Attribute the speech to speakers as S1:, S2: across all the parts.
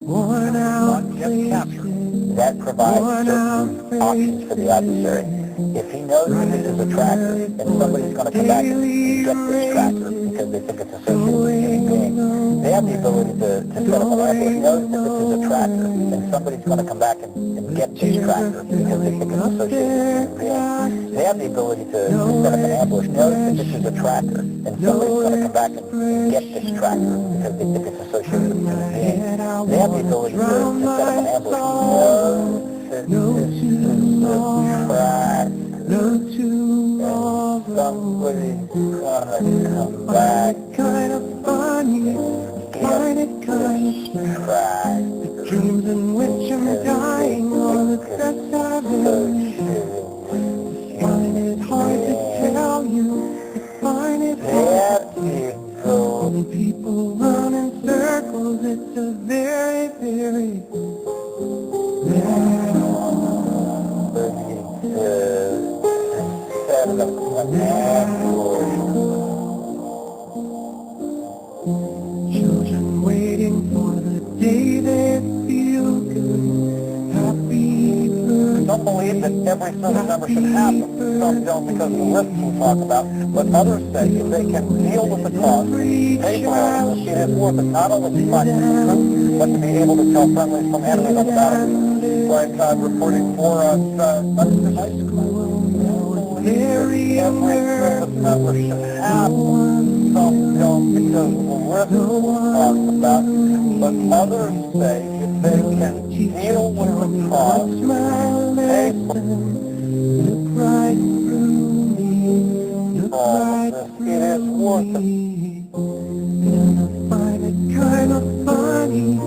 S1: not just capture. That provides certain options for the adversary. If he knows that this is a tracker, then somebody's going to come back and get this tracker because they think it's associated with a human being. They have the ability to set up an ambush. Knows that this is a tracker, then somebody's going to come back and get this tracker because they think it's associated with a human being. They have the ability to set up an ambush. Knows that this is a tracker, then somebody's going to come back and get this tracker because they think it's associated with a human being. They have the ability to set up an ambush. No to track. No to all somebody's gonna come back. Kind of funny, find it kind of sad. The dreams in which I'm dying, all the stress I've been. Find it hard to tell you, find it hard to tell. All the people run in circles, it's a very, very children waiting for the day they feel good, happy birthday. Don't believe that every service member should have them. Some don't because of the risks we talk about, but others say if they can deal with the cost, pay for it, it is worth it not only to find the truth, but to be able to tell friendlies from enemies on the battlefield. Like reporting for Sunday High School. Every service member should have them. Some don't because of the risks we talk about, but others say if they can deal with the cost, pay for it is worth it. Find it kind of funny,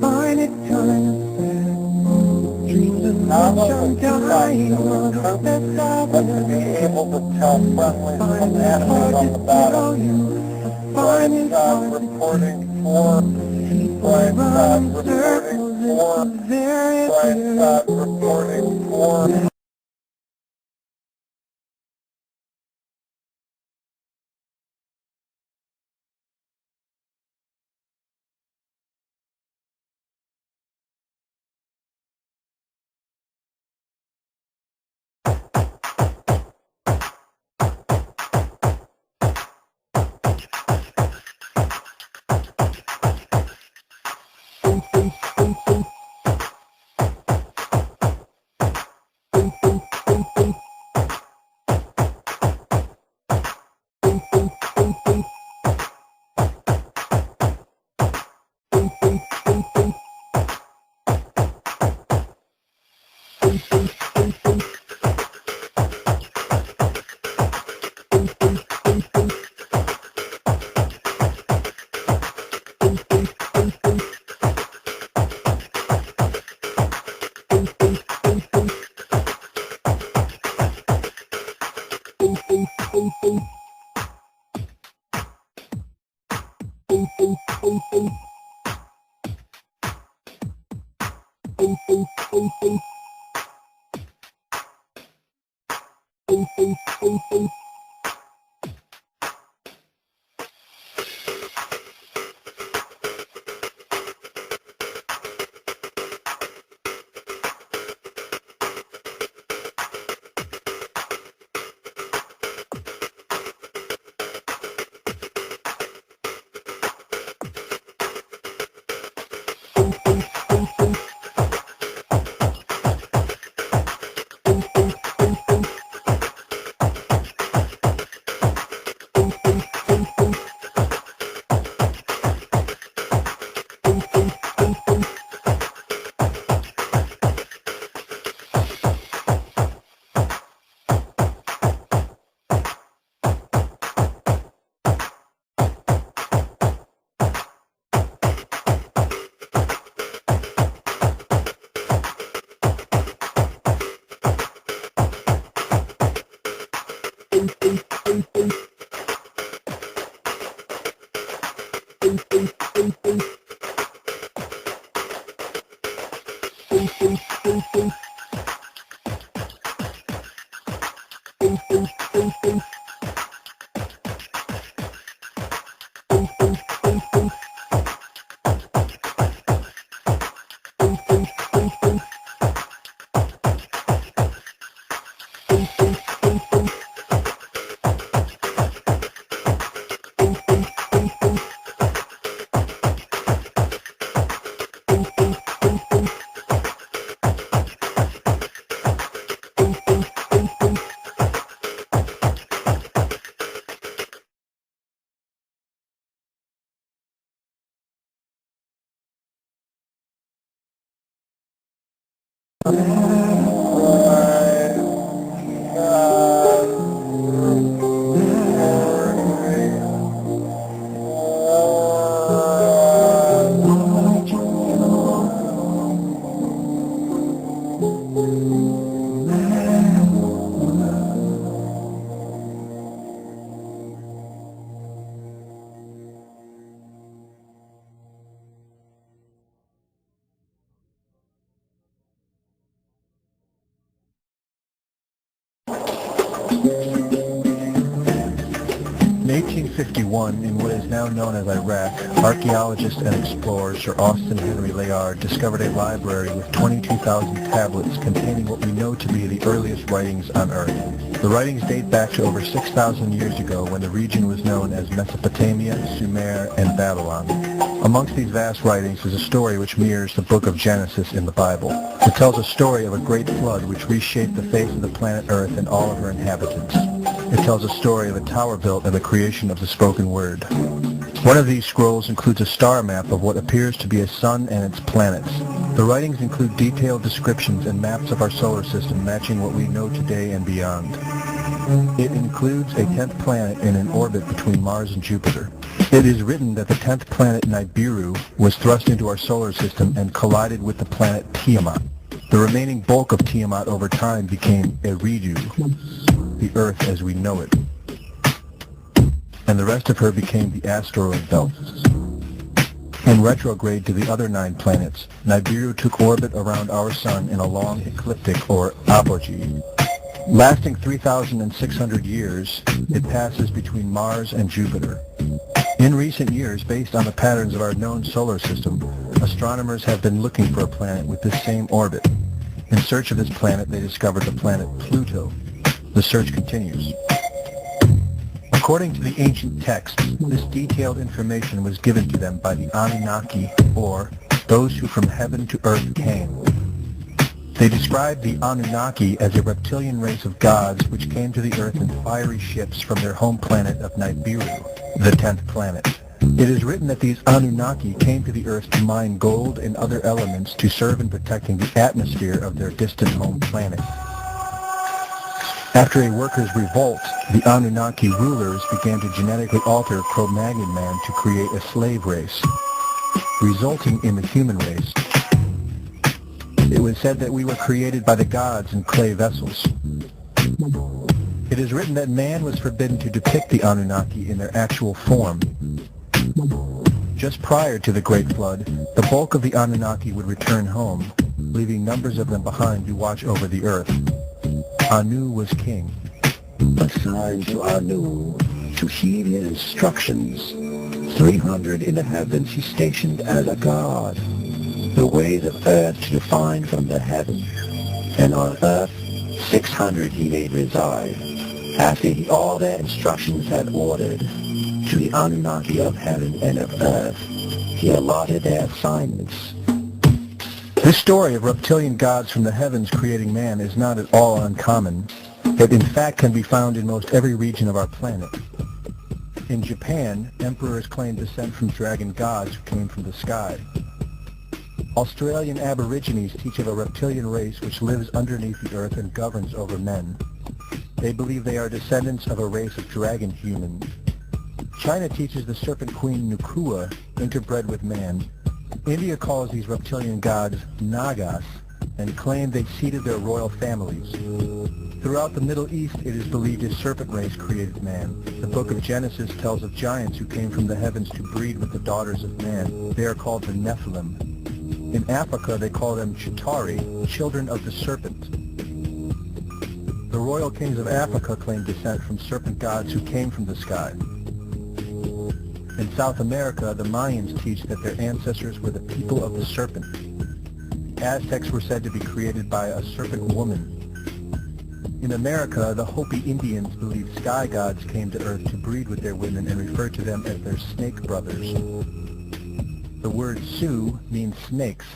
S1: find it kind of sad. Dreams of much I'm dying on the best I've but to be able to tell friendlies from the enemies on the battle. Find it hard reporting for, find God reporting for, find God reporting for.
S2: In 1851, in what is now known as Iraq, archaeologist and explorer Sir Austin Henry Layard discovered a library with 22,000 tablets containing what we know to be the earliest writings on Earth. The writings date back to over 6,000 years ago when the region was known as Mesopotamia, Sumer, and Babylon. Amongst these vast writings is a story which mirrors the book of Genesis in the Bible. It tells a story of a great flood which reshaped the face of the planet Earth and all of her inhabitants. It tells a story of a tower built and the creation of the spoken word. One of these scrolls includes a star map of what appears to be a sun and its planets. The writings include detailed descriptions and maps of our solar system matching what we know today and beyond. It includes a 10th planet in an orbit between Mars and Jupiter. It is written that the 10th planet Nibiru was thrust into our solar system and collided with the planet Tiamat. The remaining bulk of Tiamat over time became Eridu, the Earth as we know it, and the rest of her became the asteroid belt. In retrograde to the other 9 planets, Nibiru took orbit around our Sun in a long ecliptic or apogee. Lasting 3,600 years, it passes between Mars and Jupiter. In recent years, based on the patterns of our known solar system, astronomers have been looking for a planet with this same orbit. In search of this planet, they discovered the planet Pluto. The search continues. According to the ancient texts, this detailed information was given to them by the Anunnaki, or those who from heaven to earth came. They described the Anunnaki as a reptilian race of gods which came to the earth in fiery ships from their home planet of Nibiru, the 10th planet. It is written that these Anunnaki came to the earth to mine gold and other elements to serve in protecting the atmosphere of their distant home planet. After a workers' revolt, the Anunnaki rulers began to genetically alter Cro-Magnon man to create a slave race, resulting in the human race. It was said that we were created by the gods in clay vessels. It is written that man was forbidden to depict the Anunnaki in their actual form. Just prior to the Great Flood, the bulk of the Anunnaki would return home, leaving numbers of them behind to watch over the earth. Anu was king.
S3: Assigned to Anu to heed his instructions. 300 in the heavens he stationed as a god. The ways of earth to define from the heaven, and on earth 600 he made reside. After he all their instructions had ordered, to the Anunnaki of heaven and of earth, he allotted their assignments.
S2: This story of reptilian gods from the heavens creating man is not at all uncommon. It in fact can be found in most every region of our planet. In Japan, emperors claim descent from dragon gods who came from the sky. Australian Aborigines teach of a reptilian race which lives underneath the earth and governs over men. They believe they are descendants of a race of dragon humans. China teaches the serpent queen Nukua interbred with man. India calls these reptilian gods Nagas and claim they seeded their royal families. Throughout the Middle East, it is believed a serpent race created man. The book of Genesis tells of giants who came from the heavens to breed with the daughters of man. They are called the Nephilim. In Africa, they call them Chitari, children of the serpent. The royal kings of Africa claim descent from serpent gods who came from the sky. In South America, the Mayans teach that their ancestors were the people of the serpent. Aztecs were said to be created by a serpent woman. In America, the Hopi Indians believe sky gods came to earth to breed with their women and refer to them as their snake brothers. The word Sioux means snakes,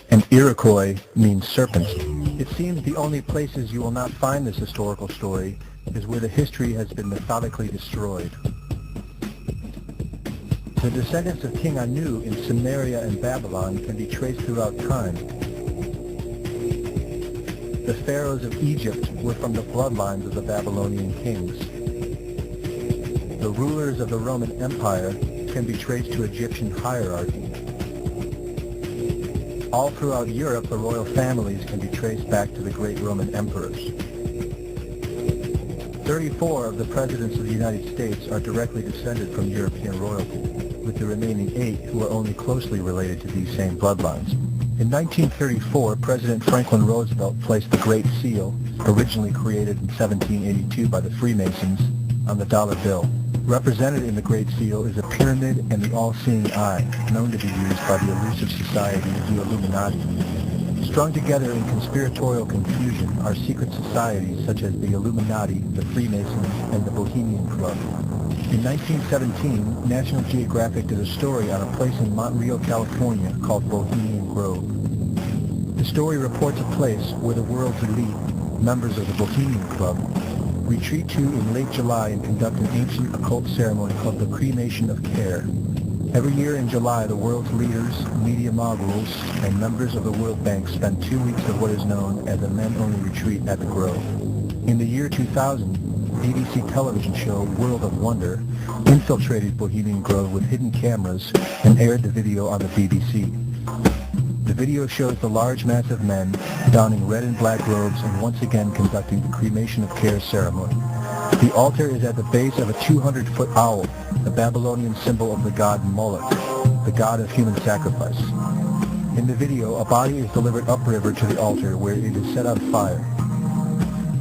S2: and Iroquois means serpents. It seems the only places you will not find this historical story is where the history has been methodically destroyed. The descendants of King Anu in Sumeria and Babylon can be traced throughout time. The pharaohs of Egypt were from the bloodlines of the Babylonian kings. The rulers of the Roman Empire can be traced to Egyptian hierarchy. All throughout Europe, the royal families can be traced back to the great Roman emperors. 34 of the presidents of the United States are directly descended from European royalty, with the remaining 8 who are only closely related to these same bloodlines. In 1934, President Franklin Roosevelt placed the Great Seal, originally created in 1782 by the Freemasons, on the dollar bill. Represented in the Great Seal is a pyramid and the all-seeing eye, known to be used by the elusive society, the Illuminati. Strung together in conspiratorial confusion are secret societies such as the Illuminati, the Freemasons, and the Bohemian Club. In 1917, National Geographic did a story on a place in Montreal, California called Bohemian Grove. The story reports a place where the world's elite, members of the Bohemian Club, retreat to in late July and conduct an ancient occult ceremony called the Cremation of Care. Every year in July, the world's leaders, media moguls, and members of the World Bank spend 2 weeks of what is known as a men-only retreat at the Grove. In the year 2000, BBC television show World of Wonder infiltrated Bohemian Grove with hidden cameras and aired the video on the BBC. The video shows the large mass of men donning red and black robes and once again conducting the Cremation of Care ceremony. The altar is at the base of a 200-foot owl, the Babylonian symbol of the god Moloch, the god of human sacrifice. In the video, a body is delivered upriver to the altar where it is set on fire.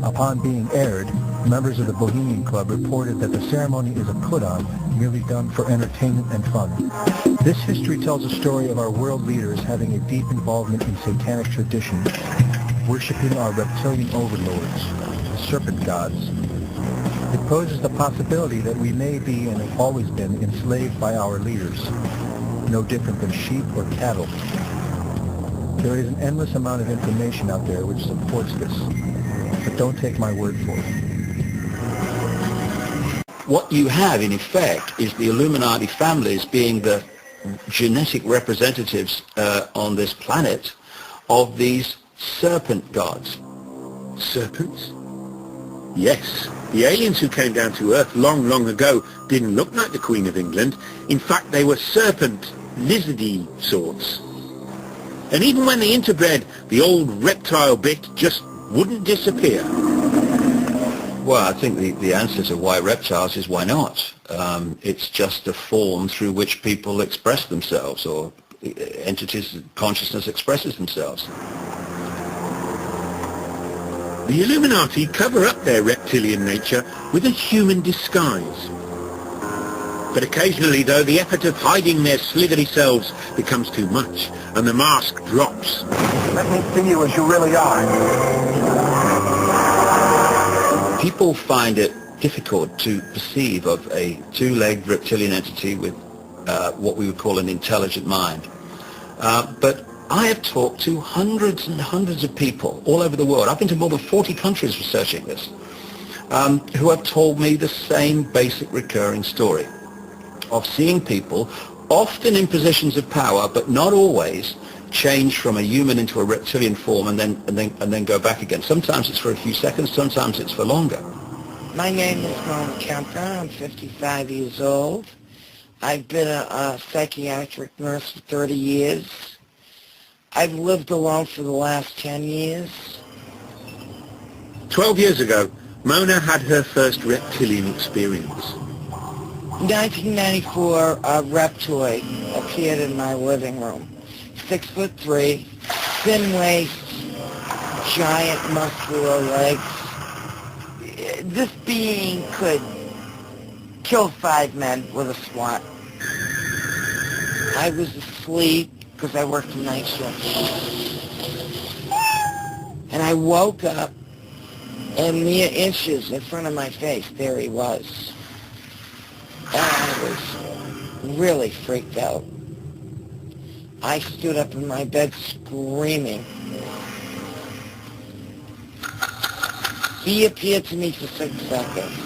S2: Upon being aired, members of the Bohemian Club reported that the ceremony is a put-on, merely done for entertainment and fun. This history tells a story of our world leaders having a deep involvement in satanic tradition, worshipping our reptilian overlords, the serpent gods. It poses the possibility that we may be and have always been enslaved by our leaders, no different than sheep or cattle. There is an endless amount of information out there which supports this, but don't take my word for it.
S4: What you have, in effect, is the Illuminati families being the genetic representatives on this planet of these serpent gods.
S5: Serpents? Yes. The aliens who came down to Earth long, long ago didn't look like the Queen of England. In fact, they were serpent, lizardy sorts. And even when they interbred, the old reptile bit just wouldn't disappear.
S4: Well, I think the answer to why reptiles is why not. It's just a form through which people express themselves, or entities, consciousness expresses themselves.
S5: The Illuminati cover up their reptilian nature with a human disguise. But occasionally, though, the effort of hiding their slithery selves becomes too much, and the mask drops.
S1: Let me see you as you really are.
S4: People find it difficult to perceive of a two-legged reptilian entity with what we would call an intelligent mind. But I have talked to hundreds and hundreds of people all over the world. I've been to more than 40 countries researching this, who have told me the same basic recurring story of seeing people, often in positions of power, but not always, change from a human into a reptilian form and then go back again. Sometimes it's for a few seconds, sometimes it's for longer.
S6: My name is Mona Kemper. I'm 55 years old. I've been a psychiatric nurse for 30 years. I've lived alone for the last 10 years.
S5: 12 years ago, Mona had her first reptilian experience.
S6: In 1994, a reptoid appeared in my living room. 6'3", thin waist, giant muscular legs. This being could kill 5 men with a swat. I was asleep because I worked a night shift. And I woke up, and mere inches in front of my face, there he was. And I was really freaked out. I stood up in my bed screaming. He appeared to me for 6 seconds.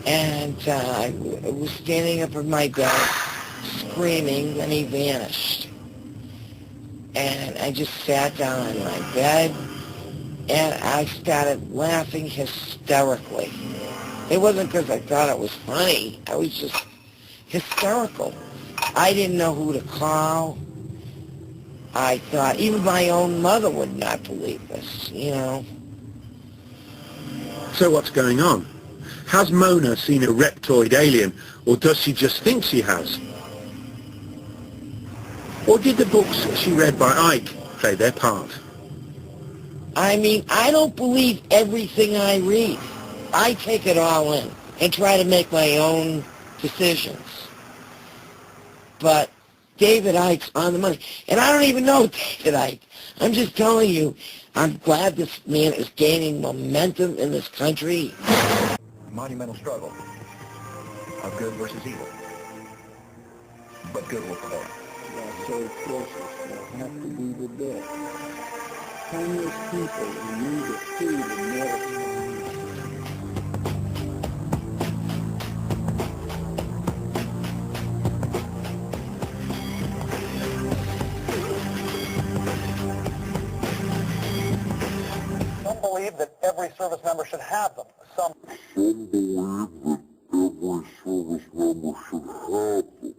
S6: And I was standing up in my bed screaming, and he vanished. And I just sat down in my bed, and I started laughing hysterically. It wasn't because I thought it was funny. I was just hysterical. I didn't know who to call. I thought even my own mother would not believe this, you know.
S5: So what's going on? Has Mona seen a reptoid alien, or does she just think she has? Or did the books she read by Ike play their part?
S6: I mean, I don't believe everything I read. I take it all in and try to make my own decisions. But David Icke's on the money. And I don't even know David Icke. I'm just telling you, I'm glad this man is gaining momentum in this country.
S2: Monumental struggle of good versus evil. But good will prevail.
S7: So closest have to be the dead. Homeless people in need of food and medicine.
S1: Some believe that every service member should have them. Some
S7: believe that every service member should have them.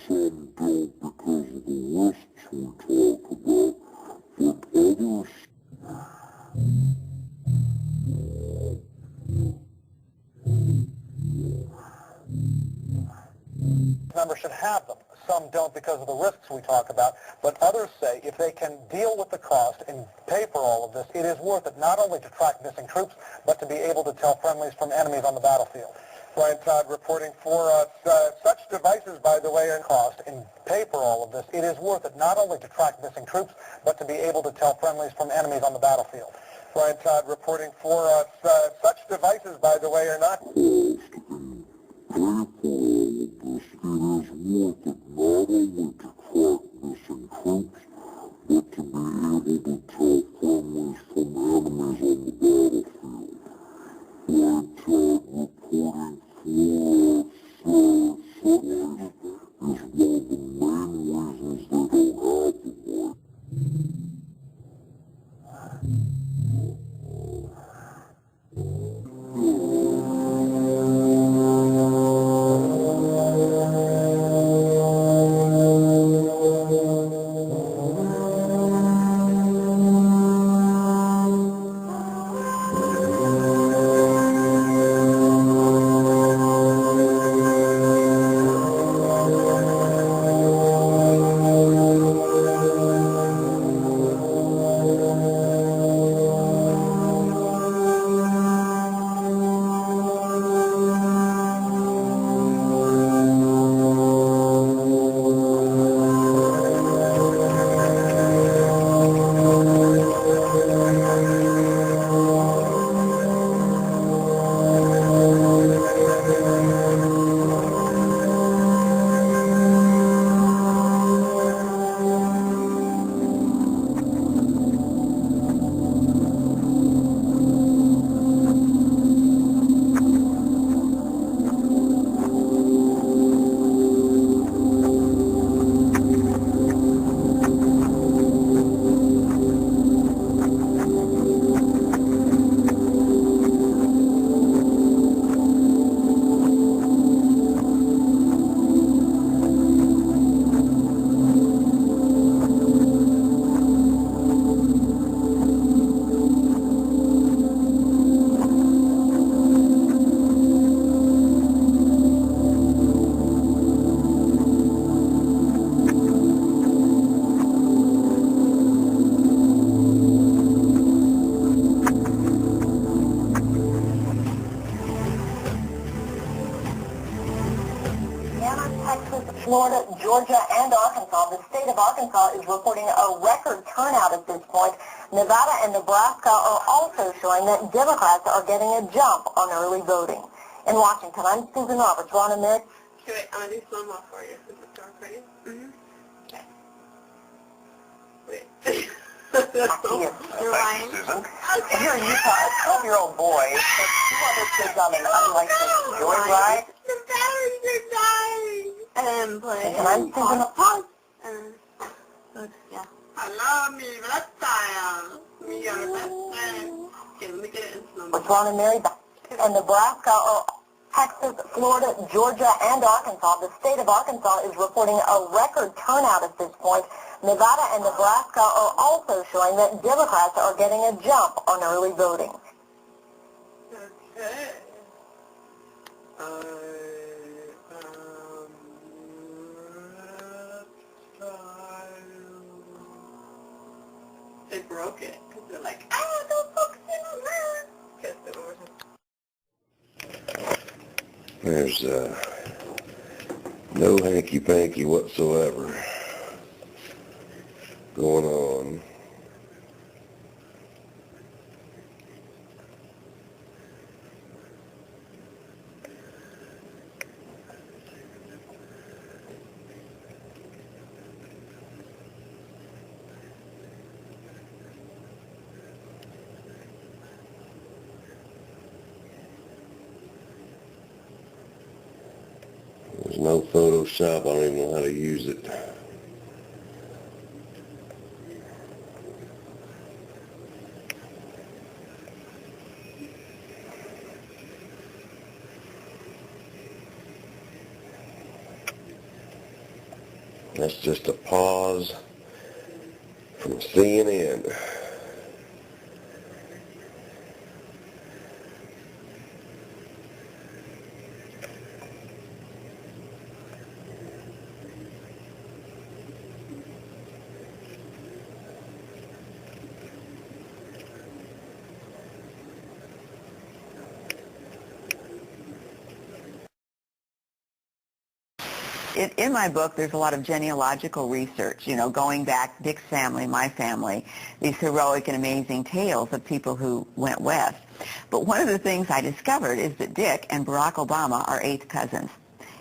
S7: Some don't because of the risks we talk about, but others...
S1: members should have them. Some don't because of the risks we talk about, but others say if they can deal with the cost and pay for all of this, it is worth it not only to track missing troops, but to be able to tell friendlies from enemies on the battlefield. Brian Todd reporting for us. Such devices, by the way, are cost and pay for all of this. It is worth it not only to track missing troops, but to be able to tell friendlies from enemies on the battlefield. Brian Todd reporting for us. Such devices, by the way, are not... Florida, Georgia, and Arkansas. The state of Arkansas is reporting a record turnout at this point. Nevada and Nebraska are also showing that Democrats are getting a jump on early voting. In Washington, I'm Susan Roberts. Ron and Mitch.
S8: Okay, wait, I'm going to do slow-mo for you. Is it dark for you? Mm-hmm. Okay. Wait. That's so... You're lying.
S1: Susan.
S8: Okay.
S1: Here in Utah, a 12-year-old boy took two other kids on an unlicensed joyride.
S8: The batteries are dying. And then play.
S1: And I'm Susan.
S8: Pause. And then, yeah. Hello, me reptile. Me your best friend. Okay, let me get it into number.
S1: Ron and Mary and Nebraska, or Texas, Florida, Georgia, and Arkansas. The state of Arkansas is reporting a record turnout at this point. Nevada and Nebraska are also showing that Democrats are getting a jump on early voting.
S8: Okay. They broke it because they're like, don't focus in on that. Because there was
S7: There's no hanky-panky whatsoever going on. There's no Photoshop. I don't even know how to use it. That's just a pause from CNN.
S9: In my book, there's a lot of genealogical research, going back, Dick's family, my family, these heroic and amazing tales of people who went west. But one of the things I discovered is that Dick and Barack Obama are eighth cousins.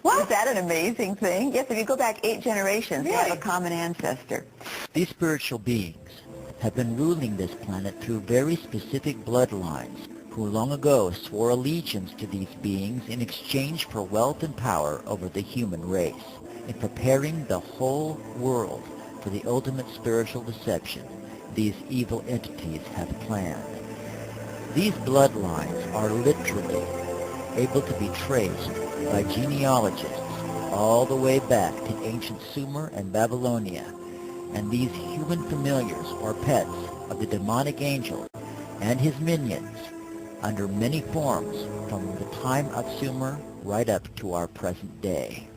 S9: What? Is that an amazing thing? Yes, if you go back 8 generations, they have a common ancestor.
S10: These spiritual beings have been ruling this planet through very specific bloodlines, who long ago swore allegiance to these beings in exchange for wealth and power over the human race, in preparing the whole world for the ultimate spiritual deception these evil entities have planned. These bloodlines are literally able to be traced by genealogists all the way back to ancient Sumer and Babylonia, and these human familiars or pets of the demonic angel and his minions under many forms from the time of Sumer right up to our present day.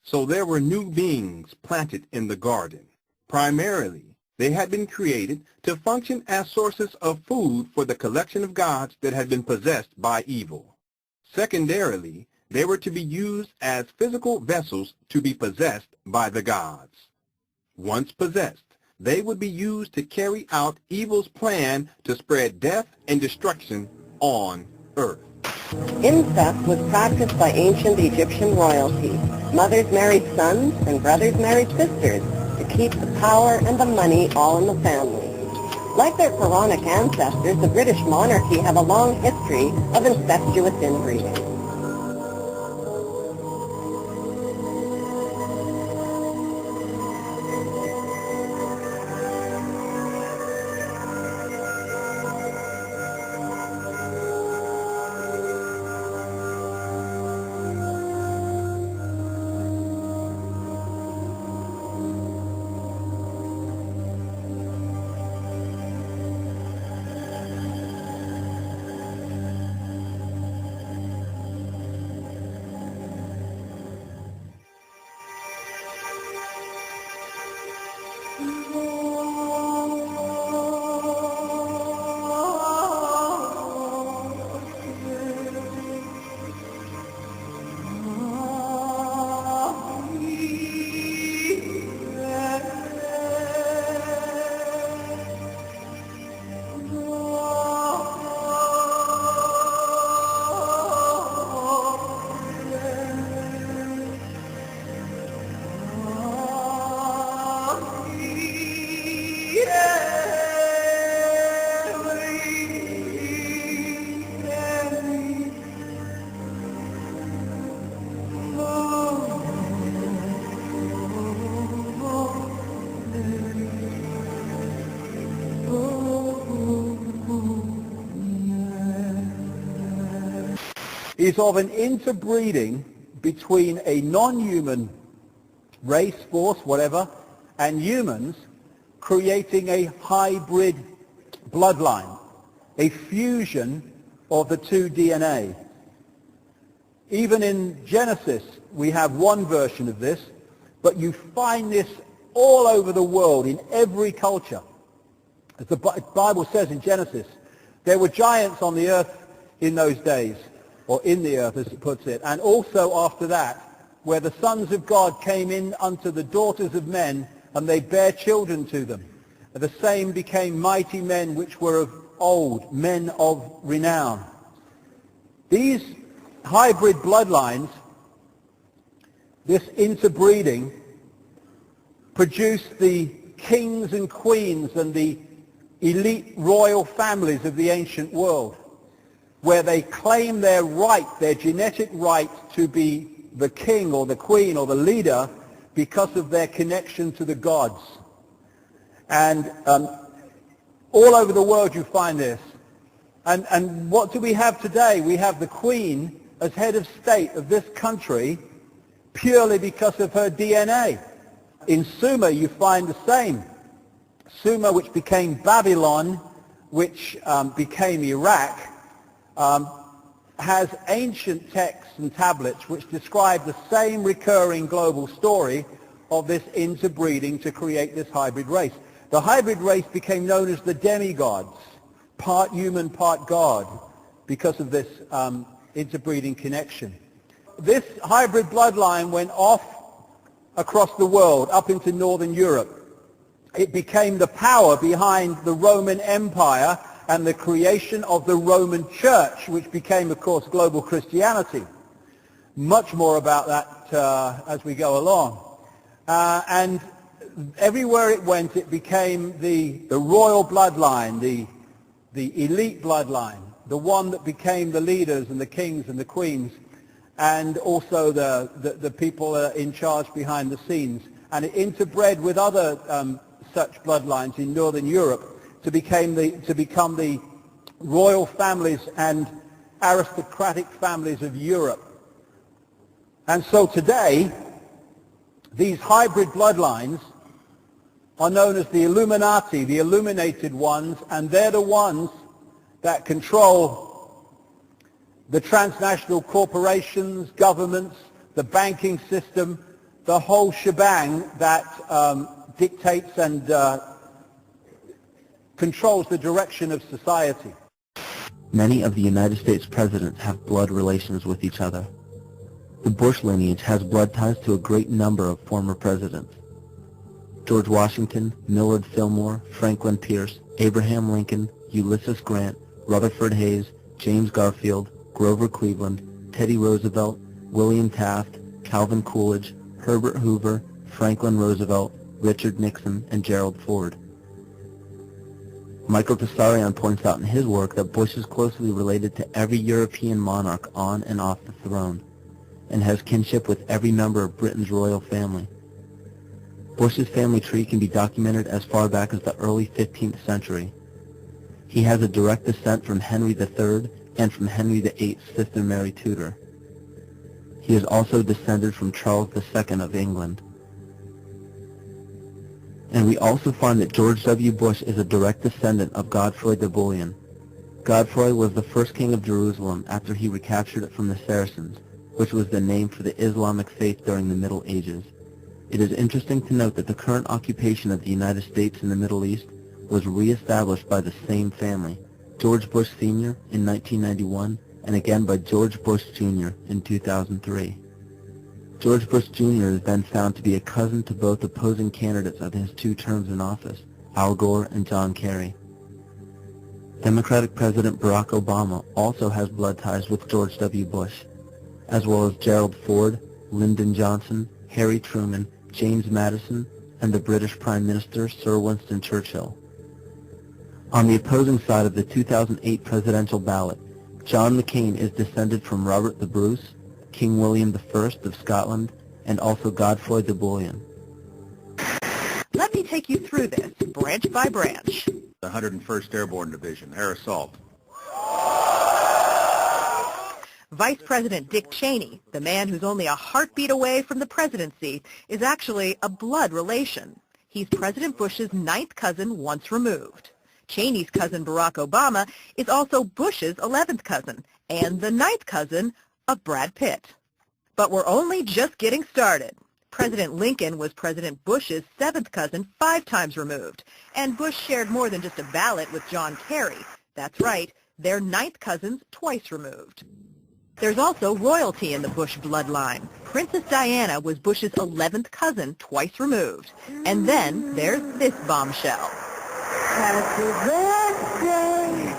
S5: So there were new beings planted in the garden. Primarily, they had been created to function as sources of food for the collection of gods that had been possessed by evil. Secondarily, they were to be used as physical vessels to be possessed by the gods. Once possessed, they would be used to carry out evil's plan to spread death and destruction on earth.
S11: Incest was practiced by ancient Egyptian royalty. Mothers married sons and brothers married sisters to keep the power and the money all in the family. Like their pharaonic ancestors, the British monarchy have a long history of incestuous inbreeding.
S12: is of an interbreeding between a non-human race, force, whatever, and humans, creating a hybrid bloodline, a fusion of the two DNA. Even in Genesis, we have one version of this, but you find this all over the world, in every culture. As the Bible says in Genesis, there were giants on the earth in those days, or in the earth as it puts it, and also after that, where the sons of God came in unto the daughters of men, and they bare children to them. The same became mighty men which were of old, men of renown. These hybrid bloodlines, this interbreeding, produced the kings and queens and the elite royal families of the ancient world, where they claim their right, their genetic right to be the king or the queen or the leader because of their connection to the gods. And all over the world you find this. And what do we have today? We have the queen as head of state of this country purely because of her DNA. In Sumer you find the same. Sumer, which became Babylon, which became Iraq, has ancient texts and tablets which describe the same recurring global story of this interbreeding to create this hybrid race. The hybrid race became known as the demigods, part human, part God, because of this interbreeding connection. This hybrid bloodline went off across the world, up into Northern Europe. It became the power behind the Roman Empire and the creation of the Roman Church, which became, of course, global Christianity. Much more about that as we go along. And everywhere it went, it became the royal bloodline, the elite bloodline, the one that became the leaders and the kings and the queens, and also the people in charge behind the scenes. And it interbred with other such bloodlines in Northern Europe to become the royal families and aristocratic families of Europe. And so today, these hybrid bloodlines are known as the Illuminati, the illuminated ones, and they're the ones that control the transnational corporations, governments, the banking system, the whole shebang that dictates and controls the direction of society.
S13: Many of the United States presidents have blood relations with each other. The Bush lineage has blood ties to a great number of former presidents. George Washington, Millard Fillmore, Franklin Pierce, Abraham Lincoln, Ulysses Grant, Rutherford Hayes, James Garfield, Grover Cleveland, Teddy Roosevelt, William Taft, Calvin Coolidge, Herbert Hoover, Franklin Roosevelt, Richard Nixon, and Gerald Ford. Michael Tessarion points out in his work that Bush is closely related to every European monarch on and off the throne, and has kinship with every member of Britain's royal family. Bush's family tree can be documented as far back as the early 15th century. He has a direct descent from Henry III and from Henry VIII's sister Mary Tudor. He is also descended from Charles II of England. And we also find that George W. Bush is a direct descendant of Godfrey de Bouillon. Godfrey was the first king of Jerusalem after he recaptured it from the Saracens, which was the name for the Islamic faith during the Middle Ages. It is interesting to note that the current occupation of the United States in the Middle East was re-established by the same family, George Bush Sr. in 1991, and again by George Bush Jr. in 2003. George Bush Jr. has been found to be a cousin to both opposing candidates of his 2 terms in office, Al Gore and John Kerry. Democratic President Barack Obama also has blood ties with George W. Bush, as well as Gerald Ford, Lyndon Johnson, Harry Truman, James Madison, and the British Prime Minister Sir Winston Churchill. On the opposing side of the 2008 presidential ballot, John McCain is descended from Robert the Bruce, King William I of Scotland, and also Godfrey de Bouillon.
S14: Let me take you through this, branch by branch.
S15: The 101st Airborne Division, Air Assault.
S14: Vice President Dick Cheney, the man who's only a heartbeat away from the presidency, is actually a blood relation. He's President Bush's ninth cousin once removed. Cheney's cousin Barack Obama is also Bush's 11th cousin and the ninth cousin of Brad Pitt. But we're only just getting started. President Lincoln was President Bush's 7th cousin 5 times removed, and Bush shared more than just a ballot with John Kerry. That's right, they're ninth cousins twice removed. There's also royalty in the Bush bloodline. Princess Diana was Bush's 11th cousin twice removed. And then there's this bombshell.
S15: Happy birthday,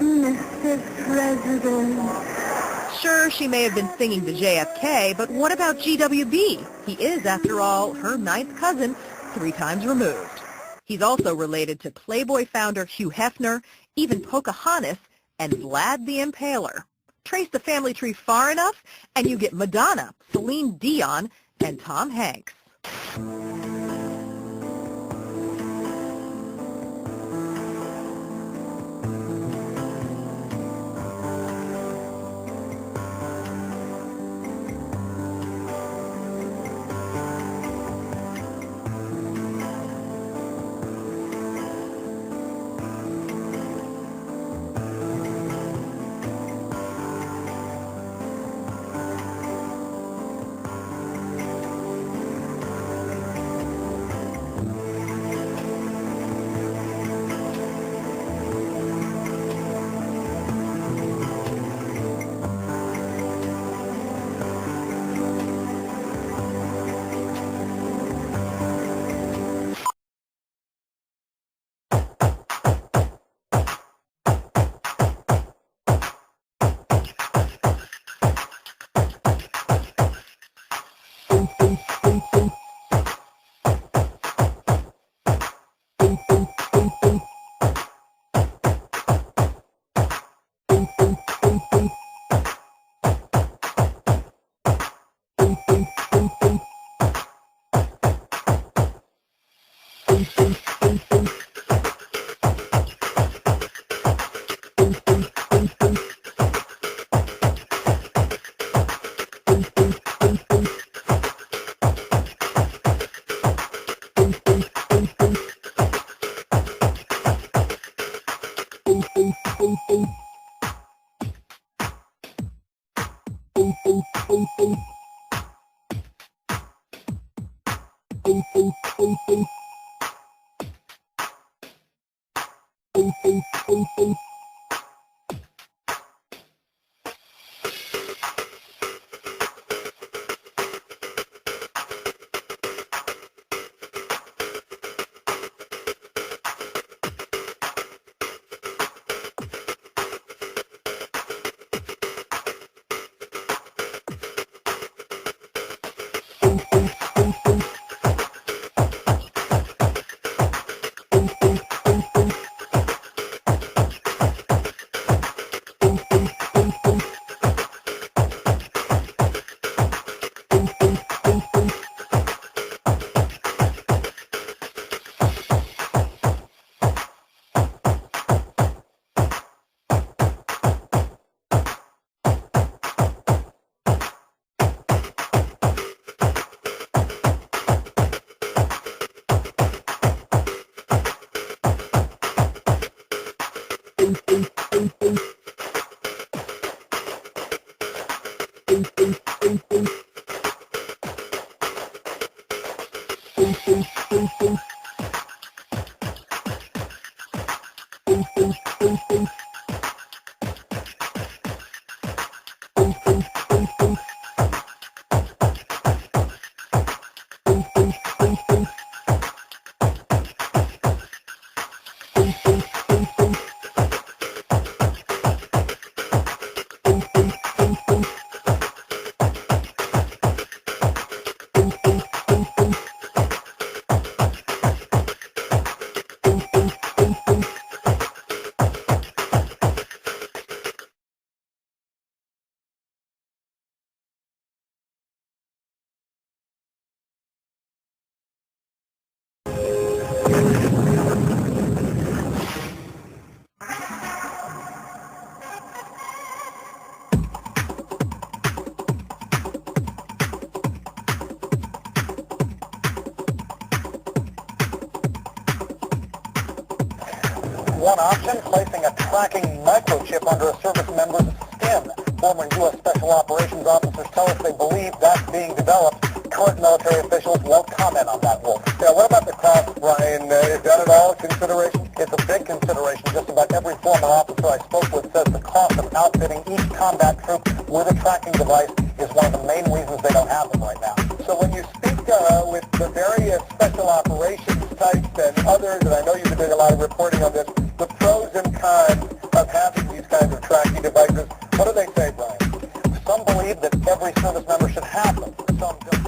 S15: Mr. President.
S14: Sure, she may have been singing to JFK, but what about GWB? He is, after all, her ninth cousin 3 times removed. He's also related to Playboy founder Hugh Hefner, even Pocahontas, and Vlad the Impaler. Trace the family tree far enough, and you get Madonna, Celine Dion, and Tom Hanks.
S1: One option, placing a tracking microchip under a service member's skin. Former U.S. Special Operations officers tell us they believe that's being developed. Current military officials won't comment on that, Wolf. Yeah, what about the cost, Ryan? Is that at all a consideration? It's a big consideration. Just about every former officer I spoke with says the cost of outfitting each combat troop with a tracking device is one of the main reasons they don't have them right now. So when you speak with the various special operations types and others, and I know you've been doing a lot of reporting on this, the pros and cons of having these kinds of tracking devices, what do they say, Brian? Some believe that every service member should have them. Some don't.